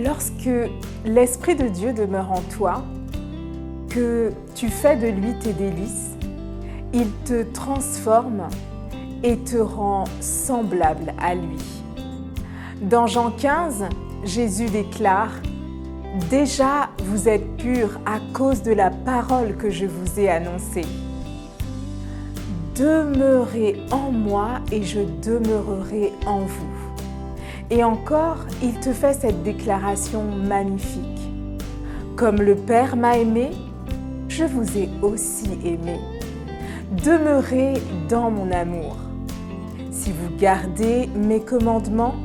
Lorsque l'Esprit de Dieu demeure en toi, que tu fais de lui tes délices, il te transforme et te rend semblable à lui. Dans Jean 15, Jésus déclare « Déjà vous êtes purs à cause de la parole que je vous ai annoncée. Demeurez en moi et je demeurerai en vous. » Et encore, il te fait cette déclaration magnifique. « Comme le Père m'a aimé, je vous ai aussi aimé. Demeurez dans mon amour. Si vous gardez mes commandements,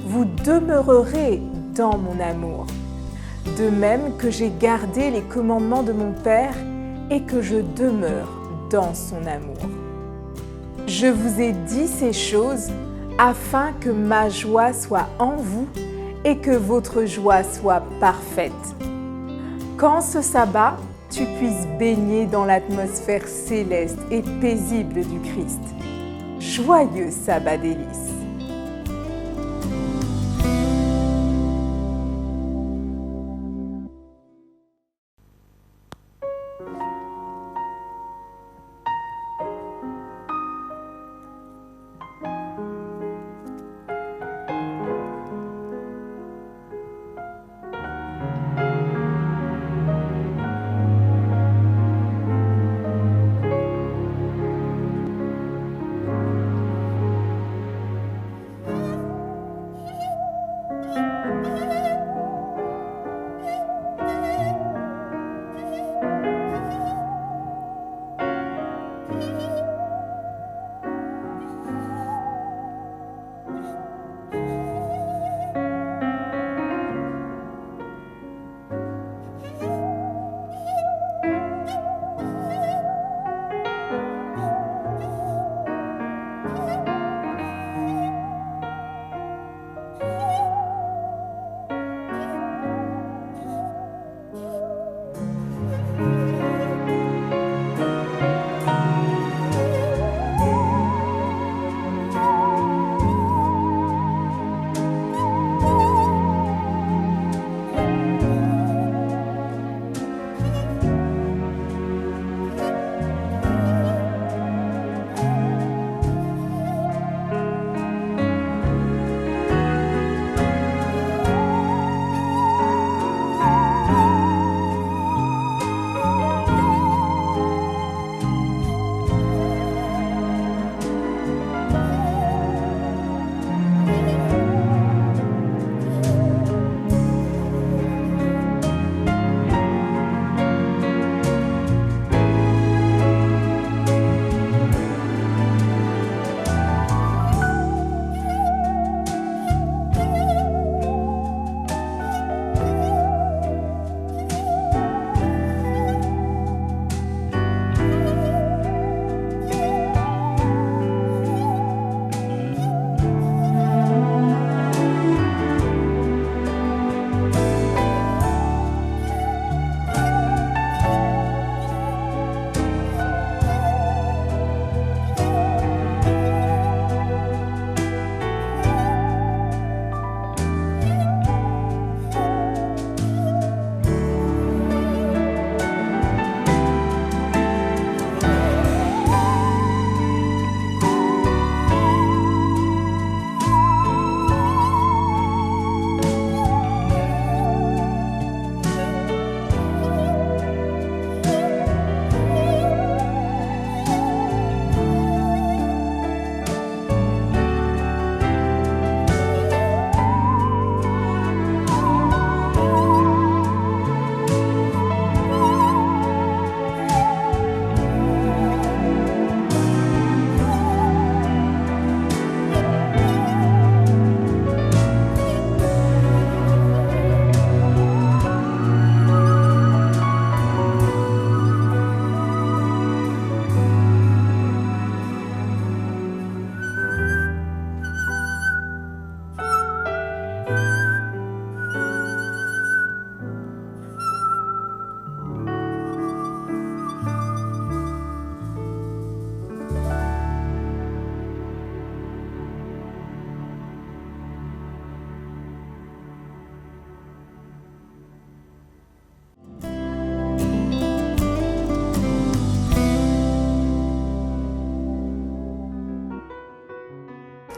vous demeurerez dans mon amour. De même que j'ai gardé les commandements de mon Père et que je demeure dans son amour. Je vous ai dit ces choses afin que ma joie soit en vous et que votre joie soit parfaite. Qu'en ce sabbat, tu puisses baigner dans l'atmosphère céleste et paisible du Christ. Joyeux sabbat délices!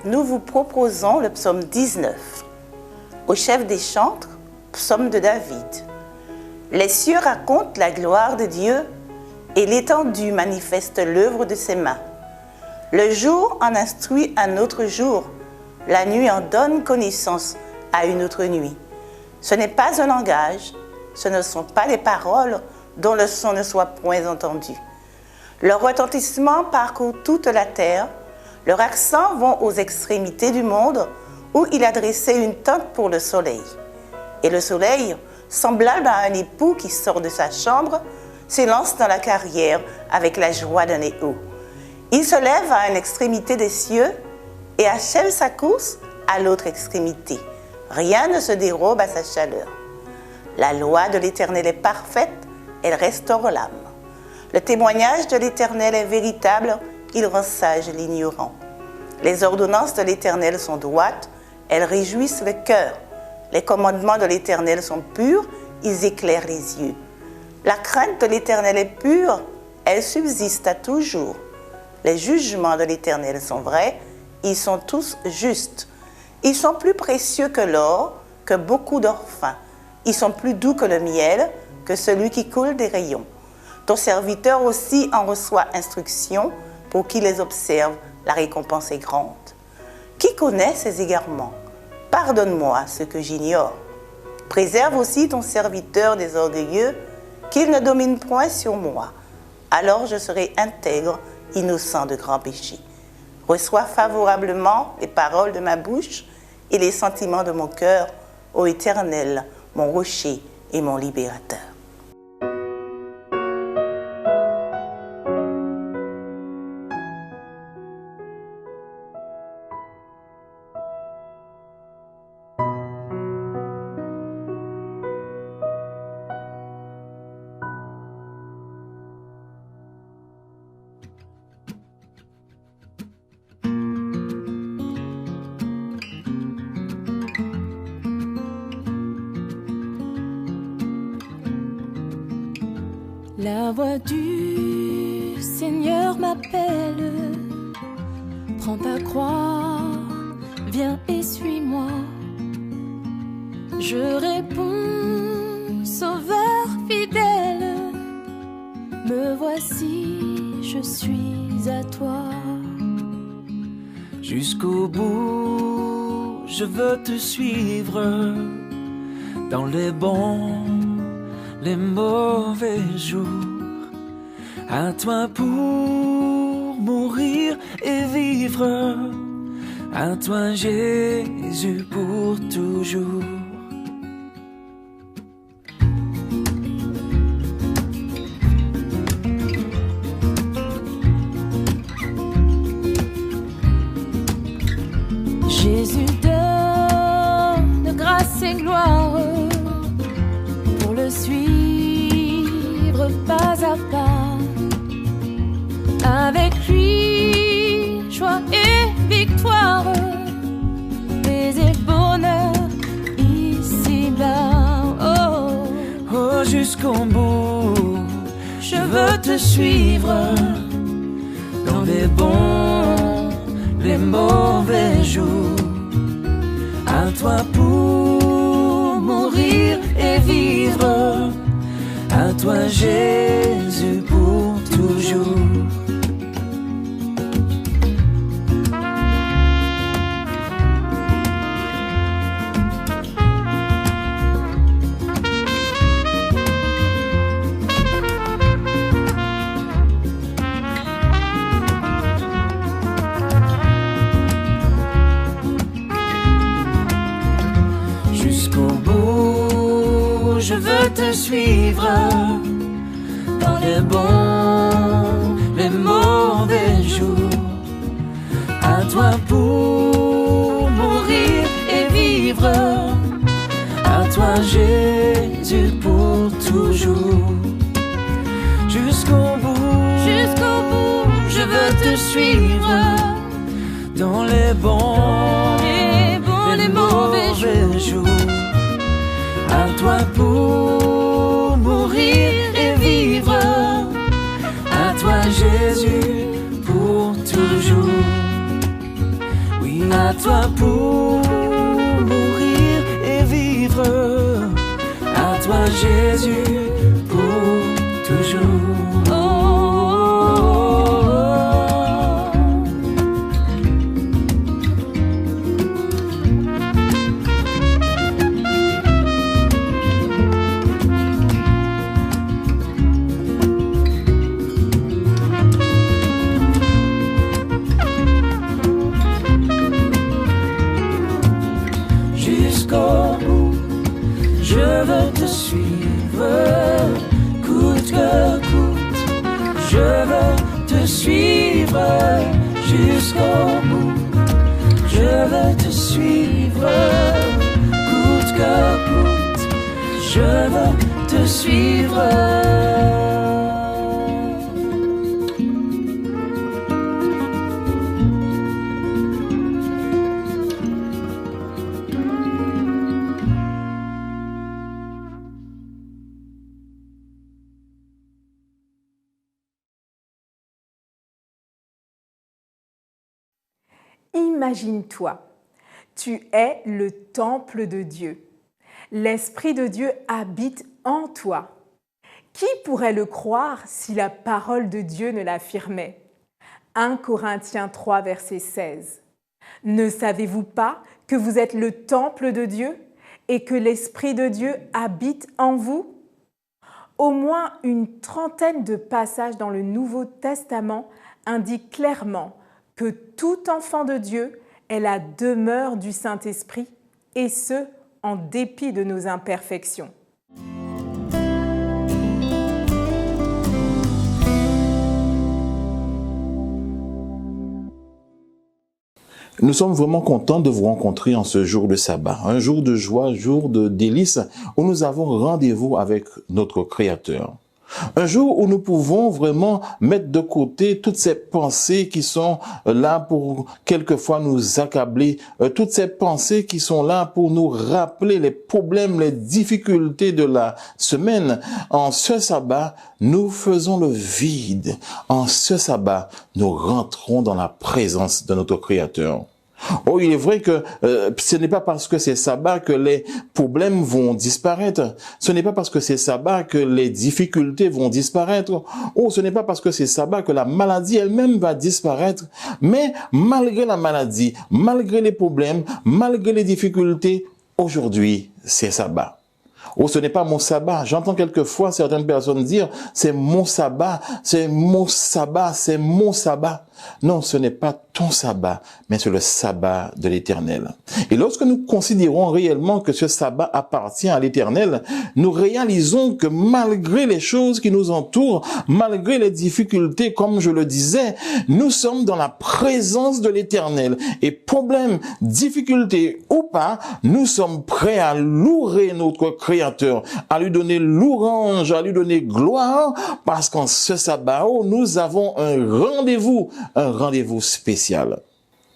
nous vous proposons le psaume 19. Au chef des chantres, psaume de David. Les cieux racontent la gloire de Dieu et l'étendue manifeste l'œuvre de ses mains. Le jour en instruit un autre jour, la nuit en donne connaissance à une autre nuit. Ce n'est pas un langage, ce ne sont pas des paroles dont le son ne soit point entendu. Leur retentissement parcourt toute la terre, leurs accents vont aux extrémités du monde où il a dressé une tente pour le soleil. Et le soleil, semblable à un époux qui sort de sa chambre, s'élance dans la carrière avec la joie d'un éau. Il se lève à une extrémité des cieux et achève sa course à l'autre extrémité. Rien ne se dérobe à sa chaleur. La loi de l'Éternel est parfaite, elle restaure l'âme. Le témoignage de l'Éternel est véritable, il rend sage l'ignorant. Les ordonnances de l'Éternel sont droites, elles réjouissent le cœur. Les commandements de l'Éternel sont purs, ils éclairent les yeux. La crainte de l'Éternel est pure, elle subsiste à toujours. Les jugements de l'Éternel sont vrais, ils sont tous justes. Ils sont plus précieux que l'or, que beaucoup d'or fin. Ils sont plus doux que le miel, que celui qui coule des rayons. Ton serviteur aussi en reçoit instruction, pour qui les observe, la récompense est grande. Qui connaît ses égarements? Pardonne-moi ce que j'ignore. Préserve aussi ton serviteur des orgueilleux, qu'il ne domine point sur moi. Alors je serai intègre, innocent de grands péchés. Reçois favorablement les paroles de ma bouche et les sentiments de mon cœur, ô Éternel, mon rocher et mon libérateur. La voix du Seigneur m'appelle, prends ta croix, viens et suis-moi. Je réponds, Sauveur fidèle, me voici, je suis à toi. Jusqu'au bout, je veux te suivre dans les bons, les mauvais jours, à toi pour mourir et vivre, à toi Jésus pour toujours. Jésus donne grâce et gloire, pour le suivre pas à pas. Avec lui, joie et victoire, paix et bonheur ici-bas. Oh, Oh, jusqu'au bout, je veux te suivre dans les bons, les mauvais jours, à toi pour mourir et vivre, à toi Jésus pour toujours. Je veux te suivre dans les bons, les mauvais jours, à toi pour mourir et vivre, à toi Jésus pour toujours. Jusqu'au bout, je veux te suivre dans les bons, les mauvais jours, à toi pour mourir et vivre, à toi Jésus pour toujours. Oui, À toi pour mourir et vivre. À toi Jésus pour toujours. Je veux te suivre, coûte que coûte. Je veux te suivre jusqu'au bout. Je veux te suivre, coûte que coûte. Je veux te suivre. Imagine-toi, tu es le temple de Dieu. L'Esprit de Dieu habite en toi. Qui pourrait le croire si la parole de Dieu ne l'affirmait? 1 Corinthiens 3, verset 16. Ne savez-vous pas que vous êtes le temple de Dieu et que l'Esprit de Dieu habite en vous? Au moins une trentaine de passages dans le Nouveau Testament indiquent clairement que tout enfant de Dieu est la demeure du Saint-Esprit, et ce, en dépit de nos imperfections. Nous sommes vraiment contents de vous rencontrer en ce jour de sabbat, un jour de joie, jour de délices, où nous avons rendez-vous avec notre Créateur. Un jour où nous pouvons vraiment mettre de côté toutes ces pensées qui sont là pour quelquefois nous accabler, toutes ces pensées qui sont là pour nous rappeler les problèmes, les difficultés de la semaine. En ce sabbat, nous faisons le vide. En ce sabbat, nous rentrons dans la présence de notre Créateur. Oh, il est vrai que ce n'est pas parce que c'est sabbat que les problèmes vont disparaître. Ce n'est pas parce que c'est sabbat que les difficultés vont disparaître. Oh, ce n'est pas parce que c'est sabbat que la maladie elle-même va disparaître. Mais malgré la maladie, malgré les problèmes, malgré les difficultés, aujourd'hui, c'est sabbat. Oh, ce n'est pas mon sabbat. J'entends quelquefois certaines personnes dire, c'est mon sabbat, c'est mon sabbat, c'est mon sabbat. Non, ce n'est pas ton sabbat, mais c'est le sabbat de l'Éternel. Et lorsque nous considérons réellement que ce sabbat appartient à l'Éternel, nous réalisons que malgré les choses qui nous entourent, malgré les difficultés, comme je le disais, nous sommes dans la présence de l'Éternel. Et problème, difficulté ou pas, nous sommes prêts à louer notre Créateur, à lui donner louange, à lui donner gloire, parce qu'en ce sabbat, nous avons un rendez-vous spécial.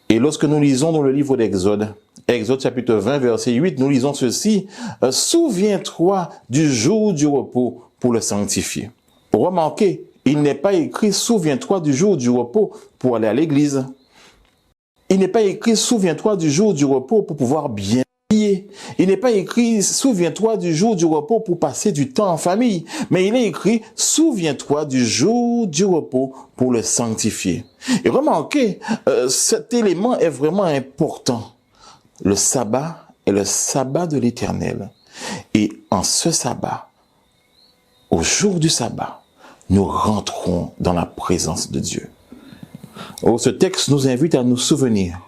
Et lorsque nous lisons dans le livre d'Exode, Exode chapitre 20, verset 8, nous lisons ceci, « Souviens-toi du jour du repos pour le sanctifier. » Remarquez, il n'est pas écrit « Souviens-toi du jour du repos pour aller à l'église. » Il n'est pas écrit « Souviens-toi du jour du repos pour pouvoir bien prier. » Il n'est pas écrit « Souviens-toi du jour du repos pour passer du temps en famille. » Mais il est écrit « Souviens-toi du jour du repos pour le sanctifier. » Et remarquez, cet élément est vraiment important. Le sabbat est le sabbat de l'Éternel. Et en ce sabbat, au jour du sabbat, nous rentrons dans la présence de Dieu. Oh, ce texte nous invite à nous souvenir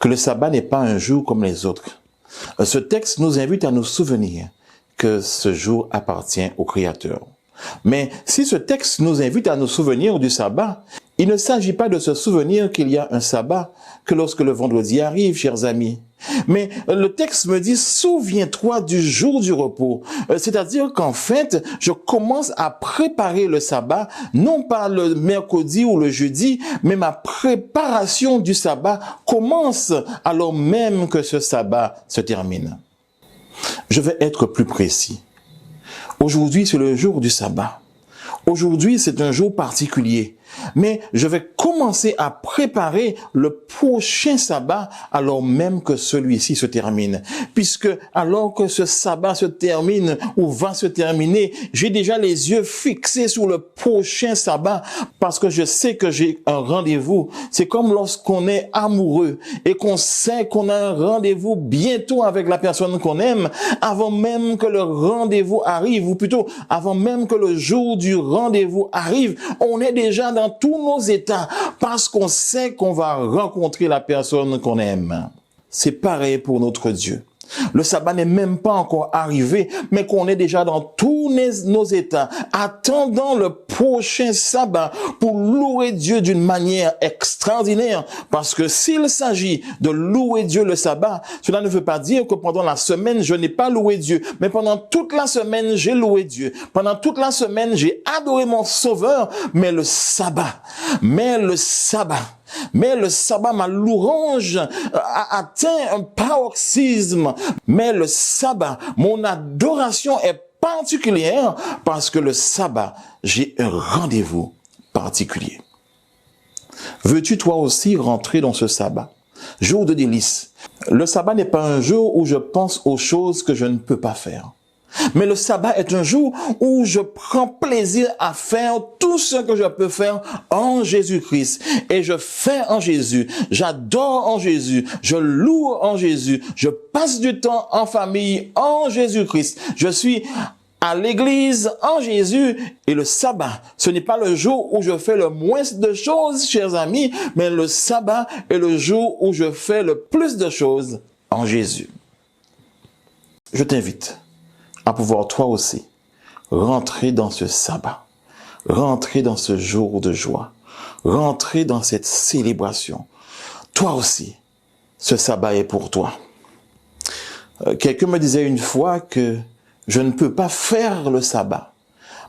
que le sabbat n'est pas un jour comme les autres. Ce texte nous invite à nous souvenir que ce jour appartient au Créateur. Mais si ce texte nous invite à nous souvenir du sabbat, il ne s'agit pas de se souvenir qu'il y a un sabbat que lorsque le vendredi arrive, chers amis. Mais le texte me dit, souviens-toi du jour du repos. C'est-à-dire qu'en fait, je commence à préparer le sabbat, non pas le mercredi ou le jeudi, mais ma préparation du sabbat commence alors même que ce sabbat se termine. Je vais être plus précis. Aujourd'hui, c'est le jour du sabbat. Aujourd'hui, c'est un jour particulier. mais je vais commencer à préparer le prochain sabbat alors même que celui-ci se termine. Puisque alors que ce sabbat se termine ou va se terminer, j'ai déjà les yeux fixés sur le prochain sabbat parce que je sais que j'ai un rendez-vous. C'est comme lorsqu'on est amoureux et qu'on sait qu'on a un rendez-vous bientôt avec la personne qu'on aime, avant même que le rendez-vous arrive, ou plutôt avant même que le jour du rendez-vous arrive, on est déjà dans tous nos états parce qu'on sait qu'on va rencontrer la personne qu'on aime. C'est pareil pour notre Dieu. Le sabbat n'est même pas encore arrivé, mais qu'on est déjà dans tous nos états, attendant le prochain sabbat pour louer Dieu d'une manière extraordinaire. Parce que s'il s'agit de louer Dieu le sabbat, cela ne veut pas dire que pendant la semaine, je n'ai pas loué Dieu, mais pendant toute la semaine, j'ai loué Dieu. Pendant toute la semaine, j'ai adoré mon Sauveur, mais le sabbat, ma louange a atteint un paroxysme. Mais le sabbat, mon adoration est particulière parce que le sabbat, j'ai un rendez-vous particulier. Veux-tu toi aussi rentrer dans ce sabbat? Jour de délice. Le sabbat n'est pas un jour où je pense aux choses que je ne peux pas faire. Mais le sabbat est un jour où je prends plaisir à faire tout ce que je peux faire en Jésus-Christ. Et je fais en Jésus, j'adore en Jésus, je loue en Jésus, je passe du temps en famille en Jésus-Christ. Je suis à l'église en Jésus. Et le sabbat, ce n'est pas le jour où je fais le moins de choses, chers amis, mais le sabbat est le jour où je fais le plus de choses en Jésus. Je t'invite à pouvoir toi aussi rentrer dans ce sabbat, rentrer dans ce jour de joie, rentrer dans cette célébration. Toi aussi, ce sabbat est pour toi. Quelqu'un me disait une fois que je ne peux pas faire le sabbat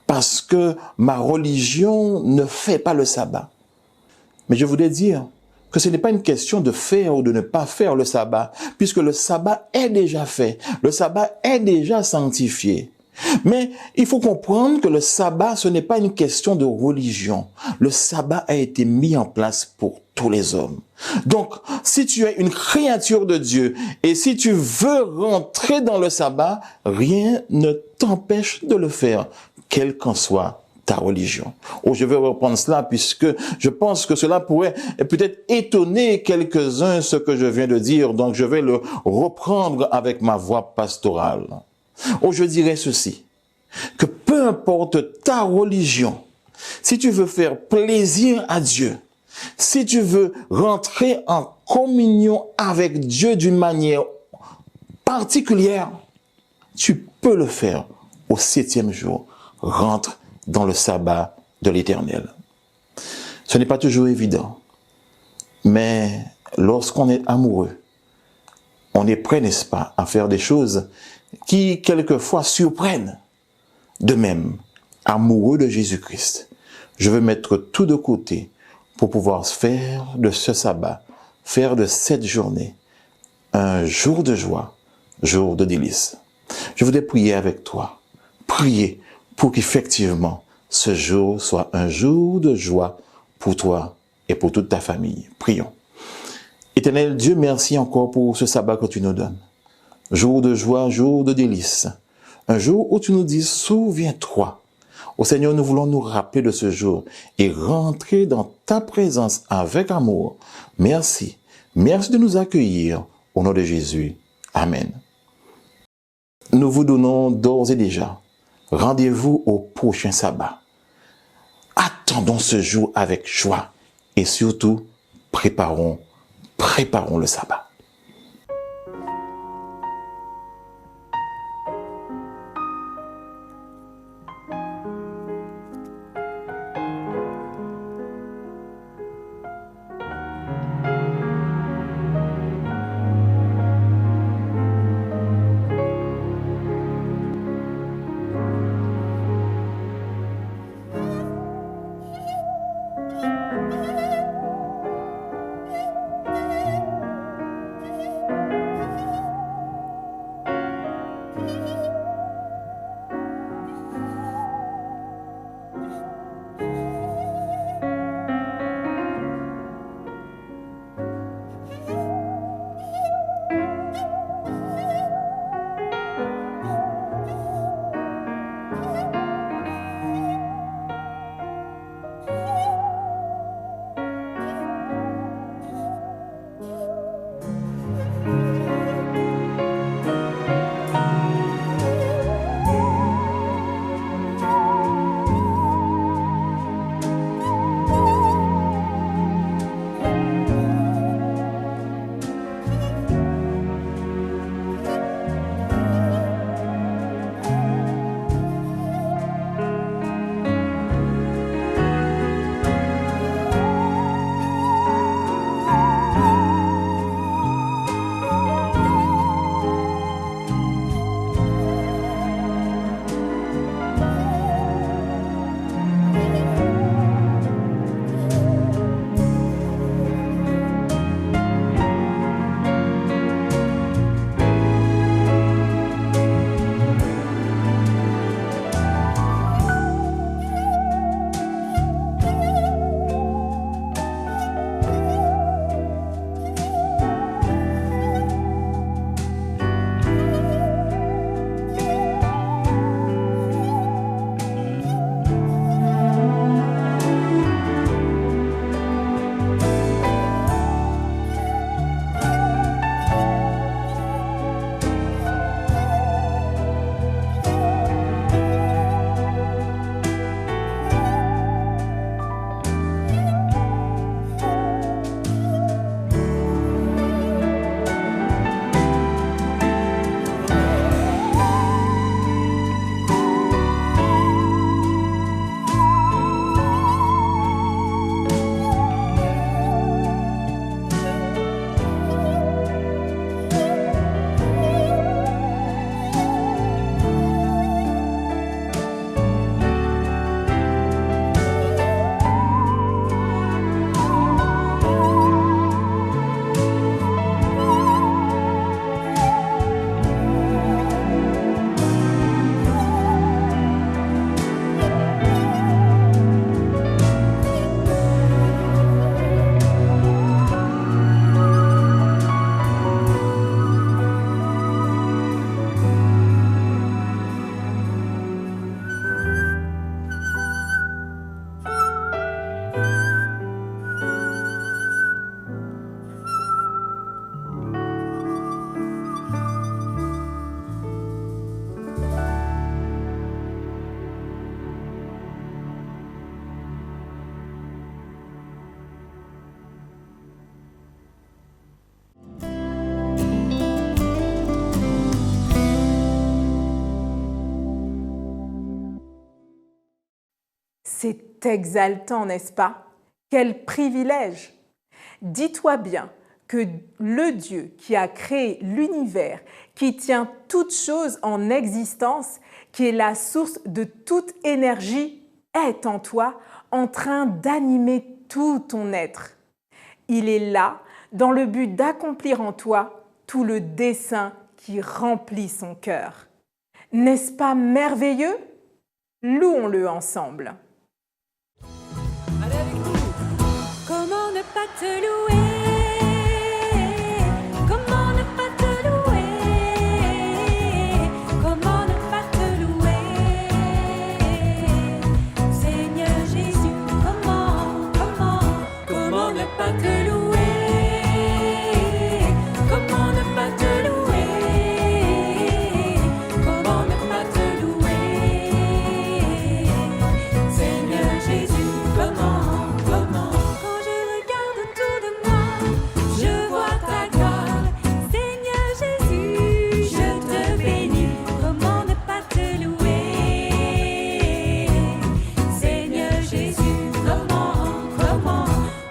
parce que ma religion ne fait pas le sabbat. Mais je voudrais dire que ce n'est pas une question de faire ou de ne pas faire le sabbat, puisque le sabbat est déjà fait, le sabbat est déjà sanctifié. Mais il faut comprendre que le sabbat, ce n'est pas une question de religion. Le sabbat a été mis en place pour tous les hommes. Donc, si tu es une créature de Dieu et si tu veux rentrer dans le sabbat, rien ne t'empêche de le faire, quel qu'en soit ta religion. Oh, je vais reprendre cela puisque je pense que cela pourrait peut-être étonner quelques-uns ce que je viens de dire, donc je vais le reprendre avec ma voix pastorale. Oh, je dirais ceci, que peu importe ta religion, si tu veux faire plaisir à Dieu, si tu veux rentrer en communion avec Dieu d'une manière particulière, tu peux le faire au 7e jour. Rentre dans le sabbat de l'Éternel. Ce n'est pas toujours évident, mais lorsqu'on est amoureux, on est prêt, n'est-ce pas, à faire des choses qui, quelquefois, surprennent. De même, amoureux de Jésus-Christ, je veux mettre tout de côté pour pouvoir faire de ce sabbat, faire de cette journée, un jour de joie, jour de délice. Je voudrais prier avec toi, prier pour qu'effectivement, ce jour soit un jour de joie pour toi et pour toute ta famille. Prions. Éternel Dieu, merci encore pour ce sabbat que tu nous donnes. Jour de joie, jour de délice. Un jour où tu nous dis, souviens-toi. Au Seigneur, nous voulons nous rappeler de ce jour et rentrer dans ta présence avec amour. Merci. Merci de nous accueillir. Au nom de Jésus. Amen. Nous vous donnons d'ores et déjà rendez-vous au prochain sabbat. Attendons ce jour avec joie et surtout, préparons le sabbat. exaltant, n'est-ce pas? Quel privilège! Dis-toi bien que le Dieu qui a créé l'univers, qui tient toutes choses en existence, qui est la source de toute énergie, est en toi, en train d'animer tout ton être. Il est là dans le but d'accomplir en toi tout le dessein qui remplit son cœur. N'est-ce pas merveilleux? Louons-le ensemble. Allez avec nous. Comment ne pas te louer? Comment ne pas te louer? Comment ne pas te louer? Seigneur Jésus, Comment ne pas te louer? comment ne pas te louer? Comment ne pas te louer? Seigneur Jésus, comment? Quand je regarde autour de moi, je vois ta gloire. Seigneur Jésus, je te bénis. Comment ne pas te louer? Seigneur Jésus,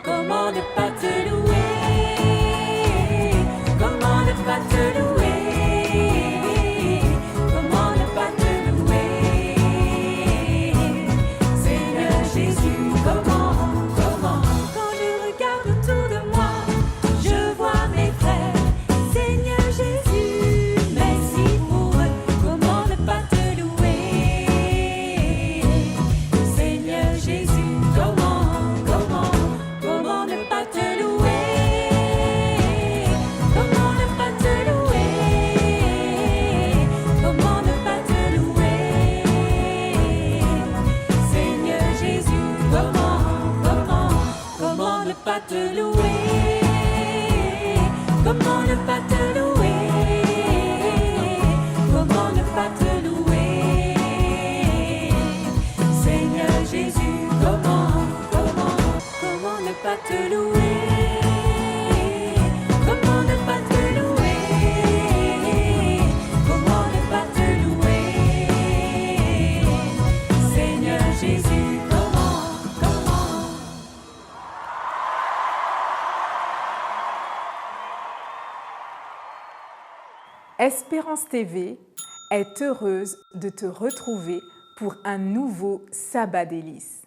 comment ne pas te louer? Comment ne pas te louer? Comment ne pas te louer? Seigneur Jésus, comment? Quand je regarde autour de moi, je vois mes frères. Seigneur Jésus, merci pour eux. Comment ne pas te louer? Seigneur Jésus, comment ne pas te louer? Comment ne pas te louer? Comment ne pas te louer? Seigneur Jésus, comment ne pas te louer? Comment ne pas te louer? Comment ne pas te louer? Seigneur Jésus, comment ne pas te louer? Comment ne pas te louer? Comment ne pas te louer? Seigneur Jésus, comment? Espérance TV est heureuse de te retrouver pour un nouveau Sabbat délices.